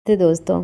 तो दोस्तों,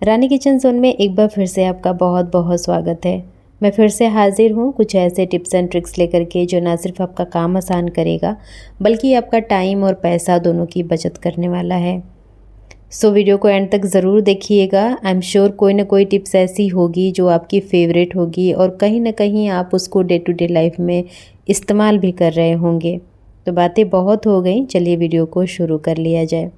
रानी kitchen zone में एक बार फिर से आपका बहुत बहुत स्वागत है। मैं फिर से हाजिर हूँ कुछ ऐसे टिप्स एंड ट्रिक्स लेकर के जो ना सिर्फ आपका काम आसान करेगा बल्कि आपका टाइम और पैसा दोनों की बचत करने वाला है। सो वीडियो को एंड तक ज़रूर देखिएगा। आई एम श्योर कोई ना कोई टिप्स ऐसी होगी जो आपकी फेवरेट होगी और कहीं ना कहीं आप उसको डे टू डे लाइफ में इस्तेमाल भी कर रहे होंगे। तो बातें बहुत हो गई, चलिए वीडियो को शुरू कर लिया जाए।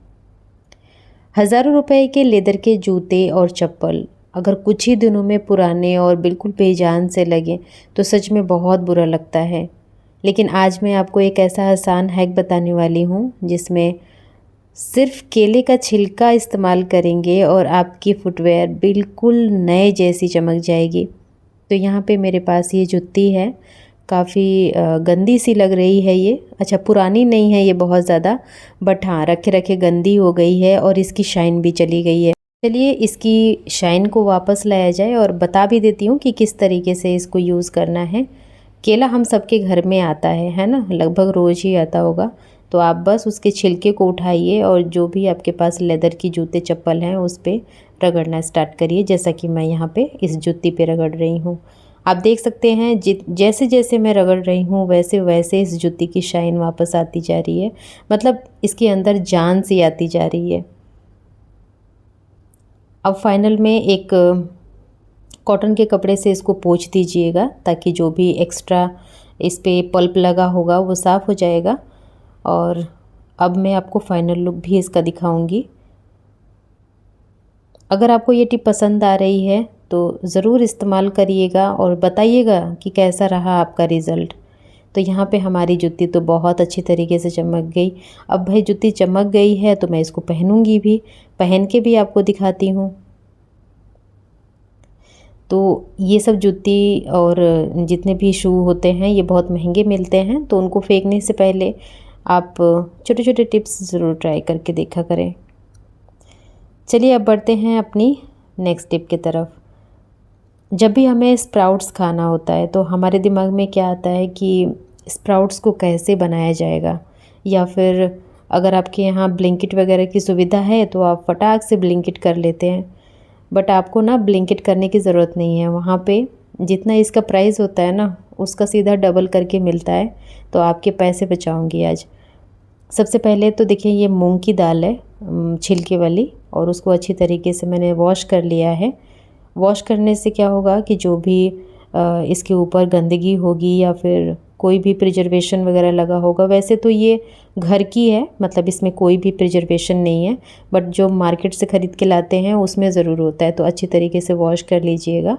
हज़ारों रुपए के लेदर के जूते और चप्पल अगर कुछ ही दिनों में पुराने और बिल्कुल बेजान से लगे तो सच में बहुत बुरा लगता है। लेकिन आज मैं आपको एक ऐसा आसान हैक बताने वाली हूँ जिसमें सिर्फ केले का छिलका इस्तेमाल करेंगे और आपकी फुटवेयर बिल्कुल नए जैसी चमक जाएगी। तो यहाँ पे मेरे पास ये जूती है, काफ़ी गंदी सी लग रही है ये। अच्छा, पुरानी नहीं है ये बहुत ज़्यादा, बट हाँ रखे रखे गंदी हो गई है और इसकी शाइन भी चली गई है। चलिए इसकी शाइन को वापस लाया जाए और बता भी देती हूँ कि किस तरीके से इसको यूज़ करना है। केला हम सबके घर में आता है ना, लगभग रोज़ ही आता होगा। तो आप बस उसके छिलके को उठाइए और जो भी आपके पास लेदर की जूते चप्पल हैं उस पर रगड़ना स्टार्ट करिए, जैसा कि मैं यहाँ पे इस जूती पे रगड़ रही हूँ। आप देख सकते हैं जैसे जैसे मैं रगड़ रही हूँ वैसे वैसे इस जूती की शाइन वापस आती जा रही है, मतलब इसके अंदर जान सी आती जा रही है। अब फाइनल में एक कॉटन के कपड़े से इसको पोंछ दीजिएगा ताकि जो भी एक्स्ट्रा इस पे पल्प लगा होगा वो साफ़ हो जाएगा। और अब मैं आपको फाइनल लुक भी इसका दिखाऊंगी। अगर आपको ये टिप पसंद आ रही है तो ज़रूर इस्तेमाल करिएगा और बताइएगा कि कैसा रहा आपका रिज़ल्ट। तो यहाँ पे हमारी जूती तो बहुत अच्छी तरीके से चमक गई। अब भाई जूती चमक गई है तो मैं इसको पहनूंगी भी, पहन के भी आपको दिखाती हूँ। तो ये सब जूती और जितने भी शू होते हैं ये बहुत महंगे मिलते हैं, तो उनको फेंकने से पहले आप छोटे छोटे टिप्स ज़रूर ट्राई करके देखा करें। चलिए अब बढ़ते हैं अपनी नेक्स्ट टिप की तरफ। जब भी हमें स्प्राउट्स खाना होता है तो हमारे दिमाग में क्या आता है कि स्प्राउट्स को कैसे बनाया जाएगा, या फिर अगर आपके यहाँ ब्लिंकिट वगैरह की सुविधा है तो आप फटाक से ब्लिंकिट कर लेते हैं। बट आपको ना ब्लिंकिट करने की ज़रूरत नहीं है, वहाँ पे जितना इसका प्राइस होता है ना उसका सीधा डबल करके मिलता है। तो आपके पैसे बचाऊंगी आज। सबसे पहले तो देखिए ये मूंग की दाल है, छिलके वाली, और उसको अच्छी तरीके से मैंने वॉश कर लिया है। वॉश करने से क्या होगा कि जो भी इसके ऊपर गंदगी होगी या फिर कोई भी प्रिजर्वेशन वगैरह लगा होगा, वैसे तो ये घर की है, मतलब इसमें कोई भी प्रिजर्वेशन नहीं है, बट जो मार्केट से ख़रीद के लाते हैं उसमें ज़रूर होता है। तो अच्छी तरीके से वॉश कर लीजिएगा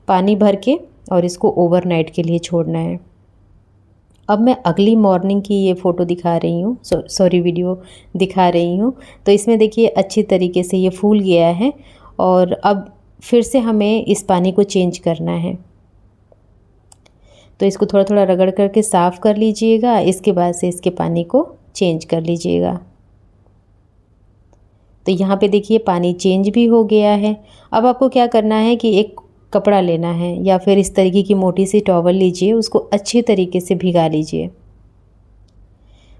पानी भर के, और इसको ओवरनाइट के लिए छोड़ना है। अब मैं अगली मॉर्निंग की ये फ़ोटो दिखा रही हूँ, सॉरी वीडियो दिखा रही हूँ। तो इसमें देखिए अच्छी तरीके से ये फूल गया है और अब फिर से हमें इस पानी को चेंज करना है। तो इसको थोड़ा थोड़ा रगड़ करके साफ़ कर लीजिएगा, इसके बाद से इसके पानी को चेंज कर लीजिएगा। तो यहाँ पे देखिए पानी चेंज भी हो गया है। अब आपको क्या करना है कि एक कपड़ा लेना है या फिर इस तरीके की मोटी सी टॉवल लीजिए, उसको अच्छे तरीके से भिगा लीजिए।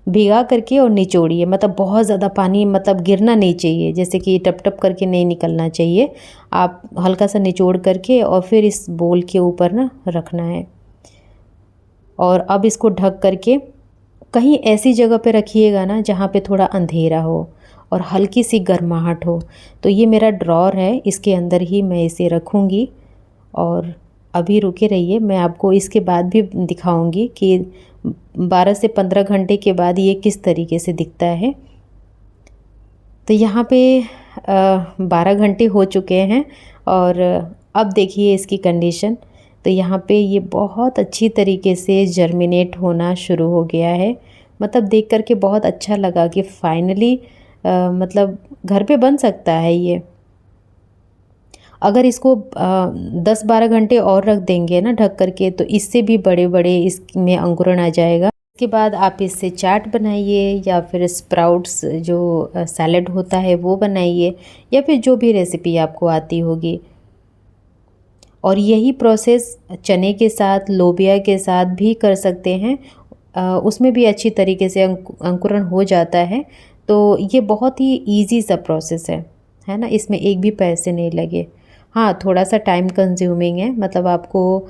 भिगा करके और निचोड़िए, मतलब बहुत ज़्यादा पानी मतलब गिरना नहीं चाहिए, जैसे कि टप टप करके नहीं निकलना चाहिए। आप हल्का सा निचोड़ करके और फिर इस बोल के ऊपर ना रखना है। और अब इसको ढक करके कहीं ऐसी जगह पे रखिएगा ना जहाँ पे थोड़ा अंधेरा हो और हल्की सी गर्माहट हो। तो ये मेरा ड्रॉर है, इसके अंदर ही मैं इसे रखूँगी। और अभी रुके रहिए, मैं आपको इसके बाद भी दिखाऊंगी कि 12 से 15 घंटे के बाद ये किस तरीके से दिखता है। तो यहाँ पे 12 घंटे हो चुके हैं और अब देखिए इसकी कंडीशन। तो यहाँ पे ये बहुत अच्छी तरीके से जर्मिनेट होना शुरू हो गया है। मतलब देख करके बहुत अच्छा लगा कि फाइनली मतलब घर पे बन सकता है ये। अगर इसको 10-12 घंटे और रख देंगे ना ढक करके तो इससे भी बड़े बड़े इसमें अंकुरण आ जाएगा। इसके बाद आप इससे चाट बनाइए या फिर स्प्राउट्स जो सैलेड होता है वो बनाइए, या फिर जो भी रेसिपी आपको आती होगी। और यही प्रोसेस चने के साथ, लोबिया के साथ भी कर सकते हैं, उसमें भी अच्छी तरीके से अंकुरण हो जाता है। तो ये बहुत ही ईजी सा प्रोसेस है। है ना, इसमें एक भी पैसे नहीं लगे। हाँ, थोड़ा सा टाइम कंज्यूमिंग है, मतलब आपको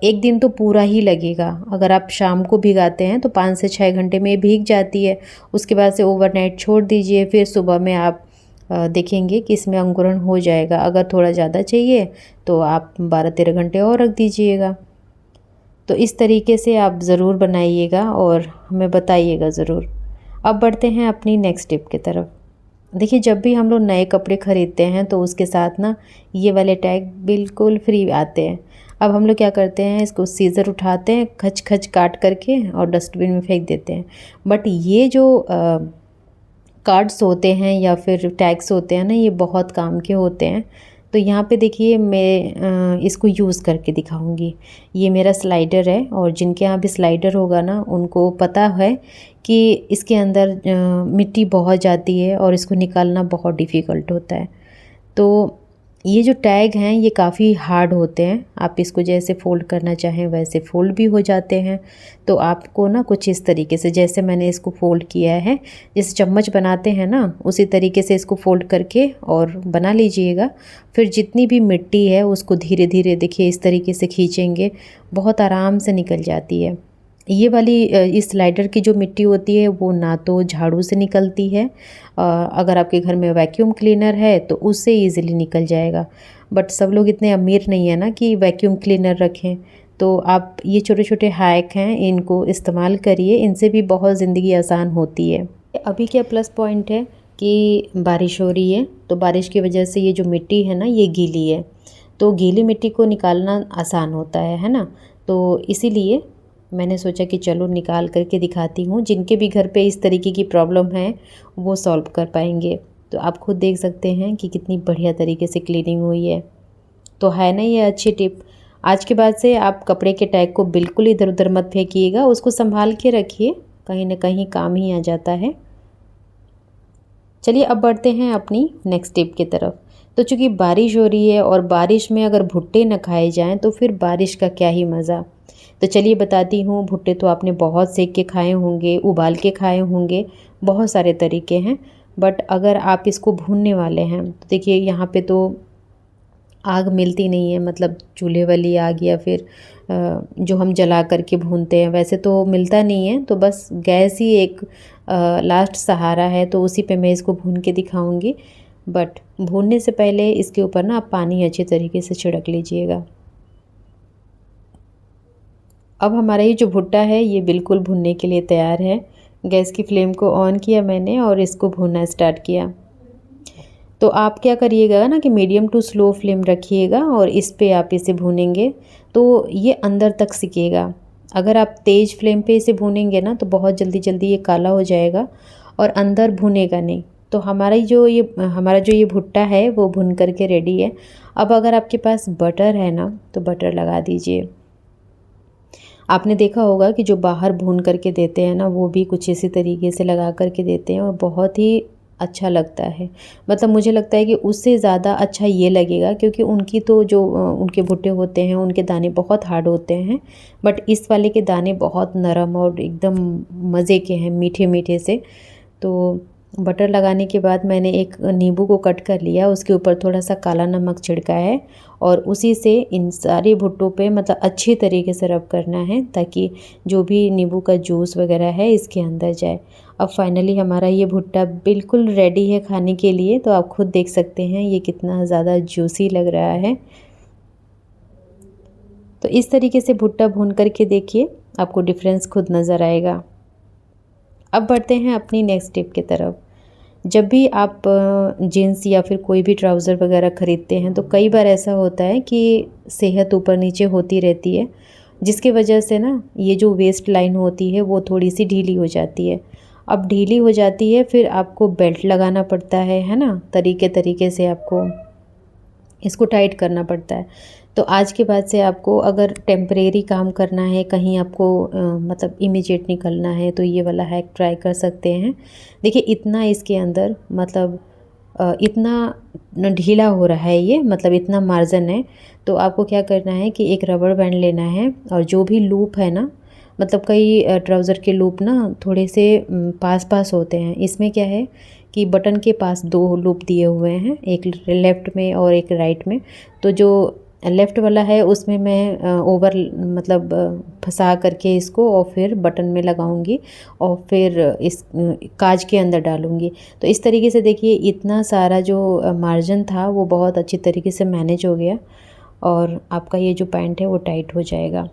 एक दिन तो पूरा ही लगेगा। अगर आप शाम को भिगाते हैं तो 5 से 6 घंटे में भीग जाती है। उसके बाद से ओवरनाइट छोड़ दीजिए, फिर सुबह में आप देखेंगे कि इसमें अंकुरण हो जाएगा। अगर थोड़ा ज़्यादा चाहिए तो आप 12-13 घंटे और रख दीजिएगा। तो इस तरीके से आप ज़रूर बनाइएगा और हमें बताइएगा ज़रूर। अब बढ़ते हैं अपनी नेक्स्ट टिप की तरफ। देखिए, जब भी हम लोग नए कपड़े ख़रीदते हैं तो उसके साथ ना ये वाले टैग बिल्कुल फ्री आते हैं। अब हम लोग क्या करते हैं, इसको सीज़र उठाते हैं, खच खच काट करके और डस्टबिन में फेंक देते हैं। बट ये जो कार्ड्स होते हैं या फिर टैग्स होते हैं ना, ये बहुत काम के होते हैं। तो यहाँ पे देखिए, मैं इसको यूज़ करके दिखाऊंगी। ये मेरा स्लाइडर है, और जिनके यहाँ भी स्लाइडर होगा ना उनको पता है कि इसके अंदर मिट्टी बहुत जाती है और इसको निकालना बहुत डिफ़िकल्ट होता है। तो ये जो टैग हैं ये काफ़ी हार्ड होते हैं। आप इसको जैसे फ़ोल्ड करना चाहें वैसे फ़ोल्ड भी हो जाते हैं। तो आपको ना कुछ इस तरीके से, जैसे मैंने इसको फ़ोल्ड किया है, जैसे चम्मच बनाते हैं ना, उसी तरीके से इसको फ़ोल्ड करके और बना लीजिएगा। फिर जितनी भी मिट्टी है उसको धीरे धीरे देखिए इस तरीके से खींचेंगे, बहुत आराम से निकल जाती है। ये वाली इस स्लाइडर की जो मिट्टी होती है वो ना तो झाड़ू से निकलती है, अगर आपके घर में वैक्यूम क्लीनर है तो उससे इजीली निकल जाएगा। बट सब लोग इतने अमीर नहीं है ना कि वैक्यूम क्लीनर रखें। तो आप ये छोटे छोटे हैक हैं, इनको इस्तेमाल करिए, इनसे भी बहुत ज़िंदगी आसान होती है। अभी क्या प्लस पॉइंट है कि बारिश हो रही है, तो बारिश की वजह से ये जो मिट्टी है ना ये गीली है, तो गीली मिट्टी को निकालना आसान होता है ना। तो इसीलिए मैंने सोचा कि चलो निकाल करके दिखाती हूँ। जिनके भी घर पे इस तरीके की प्रॉब्लम है वो सॉल्व कर पाएंगे। तो आप खुद देख सकते हैं कि कितनी बढ़िया तरीके से क्लीनिंग हुई है। तो है ना ये अच्छी टिप। आज के बाद से आप कपड़े के टैग को बिल्कुल इधर उधर मत फेंकिएगा, उसको संभाल के रखिए, कहीं ना कहीं काम ही आ जाता है। चलिए अब बढ़ते हैं अपनी नेक्स्ट टिप की तरफ। तो चूँकि बारिश हो रही है और बारिश में अगर भुट्टे न खाए जाएं तो फिर बारिश का क्या ही मज़ा। तो चलिए बताती हूँ। भुट्टे तो आपने बहुत सेक के खाए होंगे, उबाल के खाए होंगे, बहुत सारे तरीके हैं। बट अगर आप इसको भूनने वाले हैं तो देखिए यहाँ पे तो आग मिलती नहीं है, मतलब चूल्हे वाली आग या फिर जो हम जला करके भूनते हैं वैसे तो मिलता नहीं है। तो बस गैस ही एक लास्ट सहारा है, तो उसी पे मैं इसको भून के दिखाऊंगी। बट भूनने से पहले इसके ऊपर ना आप पानी अच्छे तरीके से छिड़क लीजिएगा। अब हमारा ये जो भुट्टा है ये बिल्कुल भुनने के लिए तैयार है। गैस की फ्लेम को ऑन किया मैंने और इसको भूनना स्टार्ट किया। तो आप क्या करिएगा ना कि मीडियम टू स्लो फ्लेम रखिएगा और इस पे आप इसे भूनेंगे तो ये अंदर तक सिकेगा। अगर आप तेज़ फ्लेम पे इसे भूनेंगे ना तो बहुत जल्दी जल्दी ये काला हो जाएगा और अंदर भुनेगा नहीं। तो हमारा जो ये भुट्टा है वो भुन करके रेडी है। अब अगर आपके पास बटर है ना तो बटर लगा दीजिए। आपने देखा होगा कि जो बाहर भून करके देते हैं ना वो भी कुछ इसी तरीके से लगा करके देते हैं और बहुत ही अच्छा लगता है। मतलब मुझे लगता है कि उससे ज़्यादा अच्छा ये लगेगा, क्योंकि उनकी तो जो उनके भुट्टे होते हैं उनके दाने बहुत हार्ड होते हैं, बट इस वाले के दाने बहुत नरम और एकदम मज़े के हैं, मीठे मीठे से। तो बटर लगाने के बाद मैंने एक नींबू को कट कर लिया, उसके ऊपर थोड़ा सा काला नमक छिड़का है और उसी से इन सारे भुट्टों पे मतलब अच्छी तरीके से रब करना है ताकि जो भी नींबू का जूस वगैरह है इसके अंदर जाए। अब फाइनली हमारा ये भुट्टा बिल्कुल रेडी है खाने के लिए। तो आप खुद देख सकते हैं ये कितना ज़्यादा जूसी लग रहा है। तो इस तरीके से भुट्टा भून करके देखिए, आपको डिफरेंस खुद नज़र आएगा। अब बढ़ते हैं अपनी नेक्स्ट टिप की तरफ। जब भी आप जीन्स या फिर कोई भी ट्राउज़र वगैरह ख़रीदते हैं तो कई बार ऐसा होता है कि सेहत ऊपर नीचे होती रहती है, जिसकी वजह से ना ये जो वेस्ट लाइन होती है वो थोड़ी सी ढीली हो जाती है। अब ढीली हो जाती है फिर आपको बेल्ट लगाना पड़ता है ना, तरीके तरीके से आपको इसको टाइट करना पड़ता है। तो आज के बाद से आपको अगर टेम्परेरी काम करना है, कहीं आपको मतलब इमीडिएट निकलना है, तो ये वाला हैक ट्राई कर सकते हैं। देखिए इतना इसके अंदर मतलब इतना ढीला हो रहा है ये, मतलब इतना मार्जिन है। तो आपको क्या करना है कि एक रबड़ बैंड लेना है और जो भी लूप है ना, मतलब कई ट्राउज़र के लूप ना थोड़े से पास पास होते हैं। इसमें क्या है कि बटन के पास 2 लूप दिए हुए हैं, एक लेफ़्ट में और एक राइट में। तो जो लेफ़्ट वाला है उसमें मैं ओवर मतलब फँसा करके इसको और फिर बटन में लगाऊंगी और फिर इस काज के अंदर डालूंगी। तो इस तरीके से देखिए इतना सारा जो मार्जिन था वो बहुत अच्छी तरीके से मैनेज हो गया और आपका ये जो पैंट है वो टाइट हो जाएगा।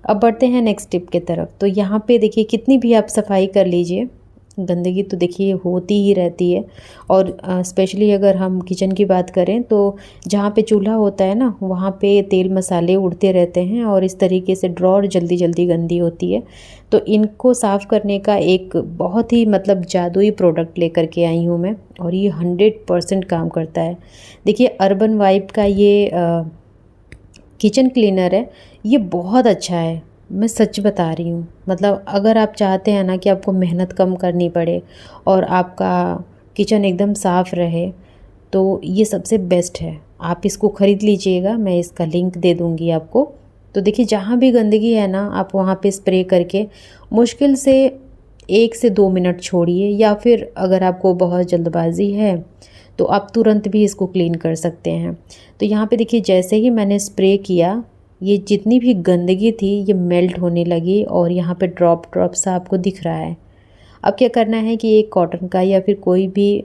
अब बढ़ते हैं नेक्स्ट टिप के तरफ। तो यहाँ पे देखिए कितनी भी आप सफाई कर लीजिए, गंदगी तो देखिए होती ही रहती है। और स्पेशली अगर हम किचन की बात करें तो जहाँ पे चूल्हा होता है ना, वहाँ पे तेल मसाले उड़ते रहते हैं और इस तरीके से ड्रॉर जल्दी जल्दी गंदी होती है। तो इनको साफ़ करने का एक बहुत ही मतलब जादुई प्रोडक्ट लेकर के आई हूँ मैं, और ये 100% काम करता है। देखिए अर्बन वाइप का ये किचन क्लीनर है, ये बहुत अच्छा है, मैं सच बता रही हूँ। मतलब अगर आप चाहते हैं ना कि आपको मेहनत कम करनी पड़े और आपका किचन एकदम साफ़ रहे, तो ये सबसे बेस्ट है। आप इसको ख़रीद लीजिएगा, मैं इसका लिंक दे दूँगी आपको। तो देखिए जहाँ भी गंदगी है ना, आप वहाँ पे स्प्रे करके मुश्किल से 1 से 2 मिनट छोड़िए, या फिर अगर आपको बहुत जल्दबाजी है तो आप तुरंत भी इसको क्लीन कर सकते हैं। तो यहाँ पे देखिए जैसे ही मैंने स्प्रे किया, ये जितनी भी गंदगी थी ये मेल्ट होने लगी और यहाँ पे ड्रॉप ड्रॉप सा आपको दिख रहा है। अब क्या करना है कि एक कॉटन का या फिर कोई भी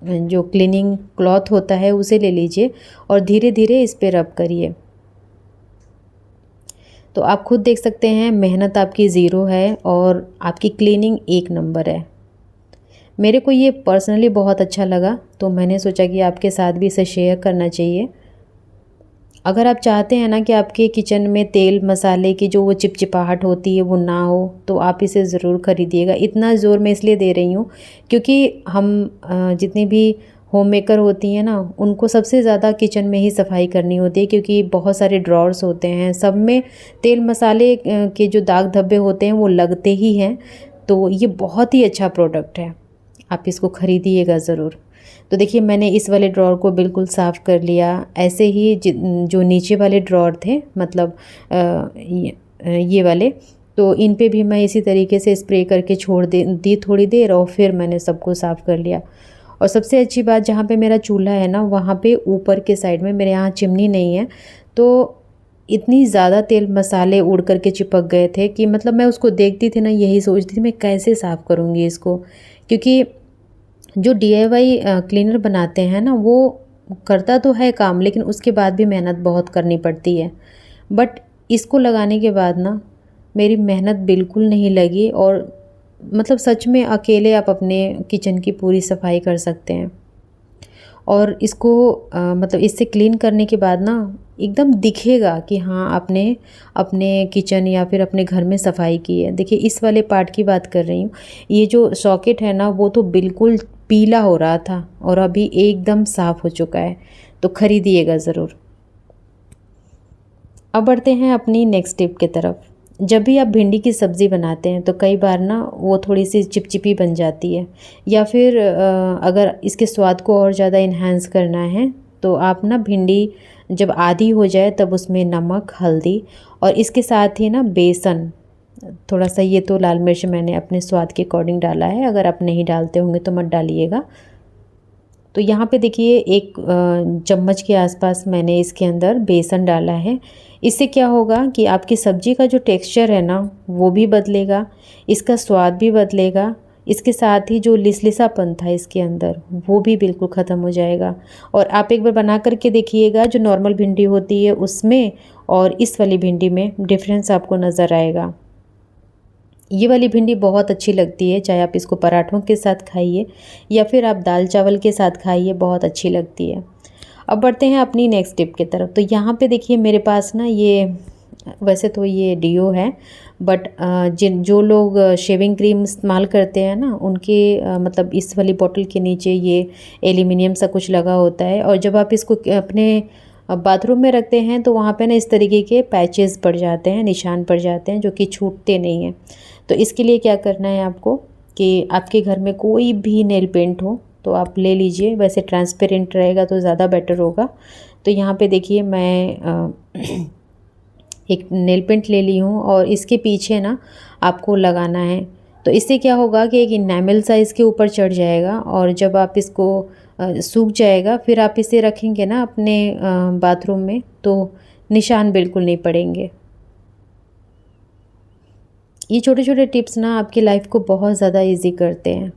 जो क्लीनिंग क्लॉथ होता है उसे ले लीजिए और धीरे धीरे इस पे रब करिए। तो आप खुद देख सकते हैं मेहनत आपकी ज़ीरो है और आपकी क्लीनिंग 1 नंबर है। मेरे को ये पर्सनली बहुत अच्छा लगा, तो मैंने सोचा कि आपके साथ भी इसे शेयर करना चाहिए। अगर आप चाहते हैं ना कि आपके किचन में तेल मसाले की जो वो चिपचिपाहट होती है वो ना हो, तो आप इसे ज़रूर ख़रीदिएगा। इतना ज़ोर मैं इसलिए दे रही हूँ क्योंकि हम जितनी भी होम मेकर होती हैं ना, उनको सबसे ज़्यादा किचन में ही सफाई करनी होती है, क्योंकि बहुत सारे ड्रॉर्स होते हैं, सब में तेल मसाले के जो दाग धब्बे होते हैं वो लगते ही हैं। तो ये बहुत ही अच्छा प्रोडक्ट है, आप इसको ख़रीदिएगा ज़रूर। तो देखिए मैंने इस वाले ड्रॉर को बिल्कुल साफ़ कर लिया। ऐसे ही जो नीचे वाले ड्रॉर थे, मतलब ये वाले, तो इन पे भी मैं इसी तरीके से स्प्रे करके छोड़ दी थोड़ी देर और फिर मैंने सबको साफ़ कर लिया। और सबसे अच्छी बात, जहाँ पे मेरा चूल्हा है ना, वहाँ पे ऊपर के साइड में, मेरे यहाँ चिमनी नहीं है, तो इतनी ज़्यादा तेल मसाले उड़ करके चिपक गए थे कि मतलब मैं उसको देखती थी ना, यही सोचती थी मैं कैसे साफ़ करूँगी इसको। क्योंकि जो DIY क्लीनर बनाते हैं ना, वो करता तो है काम, लेकिन उसके बाद भी मेहनत बहुत करनी पड़ती है। बट इसको लगाने के बाद ना मेरी मेहनत बिल्कुल नहीं लगी और मतलब सच में अकेले आप अपने किचन की पूरी सफाई कर सकते हैं। और इसको मतलब इससे क्लीन करने के बाद ना एकदम दिखेगा कि हाँ आपने अपने किचन या फिर अपने घर में सफाई की है। देखिए इस वाले पार्ट की बात कर रही हूँ, ये जो सॉकेट है ना वो तो बिल्कुल पीला हो रहा था और अभी एकदम साफ़ हो चुका है। तो ख़रीदिएगा ज़रूर। अब बढ़ते हैं अपनी नेक्स्ट टिप की तरफ। जब भी आप भिंडी की सब्ज़ी बनाते हैं तो कई बार ना वो थोड़ी सी चिपचिपी बन जाती है, या फिर अगर इसके स्वाद को और ज़्यादा इन्हांस करना है तो आप ना भिंडी जब आधी हो जाए तब उसमें नमक, हल्दी और इसके साथ ही ना बेसन थोड़ा सा, ये तो लाल मिर्च मैंने अपने स्वाद के अकॉर्डिंग डाला है, अगर आप नहीं डालते होंगे तो मत डालिएगा। तो यहाँ पे देखिए एक चम्मच के आसपास मैंने इसके अंदर बेसन डाला है। इससे क्या होगा कि आपकी सब्ज़ी का जो टेक्सचर है ना वो भी बदलेगा, इसका स्वाद भी बदलेगा, इसके साथ ही जो लिसलिसापन था इसके अंदर वो भी बिल्कुल ख़त्म हो जाएगा। और आप एक बार बना करके देखिएगा, जो नॉर्मल भिंडी होती है उसमें और इस वाली भिंडी में डिफरेंस आपको नज़र आएगा। ये वाली भिंडी बहुत अच्छी लगती है, चाहे आप इसको पराठों के साथ खाइए या फिर आप दाल चावल के साथ खाइए, बहुत अच्छी लगती है। अब बढ़ते हैं अपनी नेक्स्ट टिप की तरफ। तो यहाँ पे देखिए मेरे पास ना ये, वैसे तो ये डीओ है, बट जो लोग शेविंग क्रीम इस्तेमाल करते हैं ना उनके मतलब इस वाली बॉटल के नीचे ये एल्युमिनियम सा कुछ लगा होता है, और जब आप इसको अपने बाथरूम में रखते हैं तो वहाँ पे ना इस तरीके के पैचेस पड़ जाते हैं, निशान पड़ जाते हैं जो कि छूटते नहीं हैं। तो इसके लिए क्या करना है आपको कि आपके घर में कोई भी नेल पेंट हो तो आप ले लीजिए, वैसे ट्रांसपेरेंट रहेगा तो ज़्यादा बेटर होगा। तो यहाँ पे देखिए मैं एक नेल पेंट ले ली हूँ और इसके पीछे ना आपको लगाना है। तो इससे क्या होगा कि एक इनेमल सा इसके ऊपर चढ़ जाएगा, और जब आप इसको सूख जाएगा फिर आप इसे रखेंगे ना अपने बाथरूम में, तो निशान बिल्कुल नहीं पड़ेंगे। ये छोटे छोटे टिप्स ना आपकी लाइफ को बहुत ज़्यादा इजी करते हैं,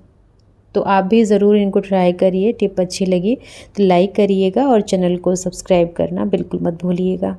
तो आप भी ज़रूर इनको ट्राई करिए। टिप अच्छी लगी तो लाइक करिएगा और चैनल को सब्सक्राइब करना बिल्कुल मत भूलिएगा।